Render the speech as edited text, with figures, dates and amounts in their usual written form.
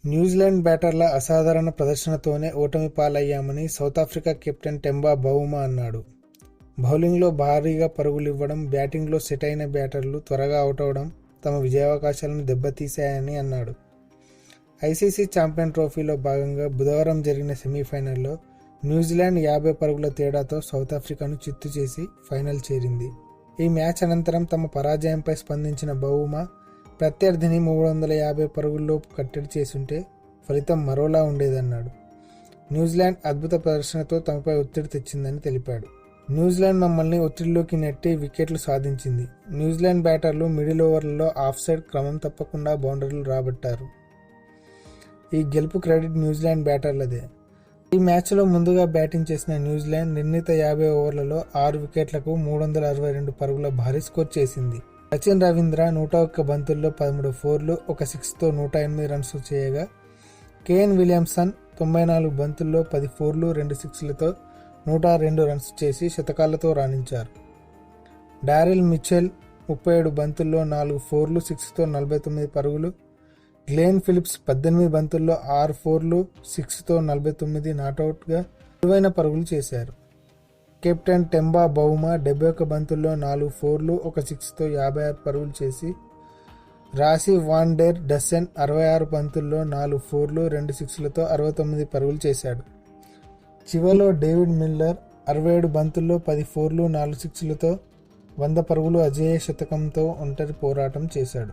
New Zealand బ్యాటర్ల అసాధారణ ప్రదర్శనతోనే ఓటమి పాలయ్యామని South Africa captain Temba Bavuma అన్నాడు. బౌలింగ్లో భారీగా పరుగులివ్వడం, బ్యాటింగ్లో సెట్ అయిన బ్యాటర్లు త్వరగా అవుటవడం తమ విజయావకాశాలను దెబ్బతీశాయని అన్నాడు. ఐసీసీ ఛాంపియన్ ట్రోఫీలో భాగంగా బుధవారం జరిగిన సెమీఫైనల్లో న్యూజిలాండ్ 50 పరుగుల తేడాతో సౌతాఫ్రికాను చిత్తు చేసి ఫైనల్ చేరింది. ఈ మ్యాచ్ అనంతరం తమ పరాజయంపై స్పందించిన బౌమా ప్రత్యర్థిని 350 పరుగుల్లోపు కట్టడి చేసుంటే ఫలితం మరోలా ఉండేదన్నాడు. న్యూజిలాండ్ అద్భుత ప్రదర్శనతో తమపై ఒత్తిడి తెచ్చిందని తెలిపాడు. న్యూజిలాండ్ మమ్మల్ని ఒత్తిడిలోకి నెట్టి వికెట్లు సాధించింది. న్యూజిలాండ్ బ్యాటర్లు మిడిల్ ఓవర్లలో ఆఫ్ సైడ్ క్రమం తప్పకుండా బౌండరీలు రాబట్టారు. ఈ గెలుపు క్రెడిట్ న్యూజిలాండ్ బ్యాటర్లదే. ఈ మ్యాచ్లో ముందుగా బ్యాటింగ్ చేసిన న్యూజిలాండ్ నిర్ణీత 50 ఓవర్లలో 6 వికెట్లకు 362 పరుగుల భారీ స్కోర్ చేసింది. సచిన్ రవీంద్ర 101 బంతుల్లో 13 ఫోర్లు, 1 సిక్స్తో 108 రన్స్ చేయగా, కేన్ విలియమ్సన్ 94 బంతుల్లో 10 ఫోర్లు, 2 సిక్స్లతో 102 రన్స్ చేసి శతకాలతో రాణించారు. డారెల్ మిచెల్ 37 బంతుల్లో 4 ఫోర్లు, 6తో 49 పరుగులు, గ్లెన్ ఫిలిప్స్ 18 బంతుల్లో 6 ఫోర్లు, 6తో 49 నాటౌట్గా విలువైన పరుగులు చేశారు. కెప్టెన్ టెంబా బౌమా 71 బంతుల్లో 4 ఫోర్లు, 1 సిక్స్తో 56 పరుగులు చేసి, రాశి వాన్ డెర్ డసెన్ 66 బంతుల్లో 4 ఫోర్లు, 2 సిక్స్లతో 69 పరుగులు చేశాడు. చివర్లో డేవిడ్ మిల్లర్ 67 బంతుల్లో 10 ఫోర్లు, 4 సిక్స్లతో 100 పరుగులు అజేయ శతకంతో ఒంటరి పోరాటం చేశాడు.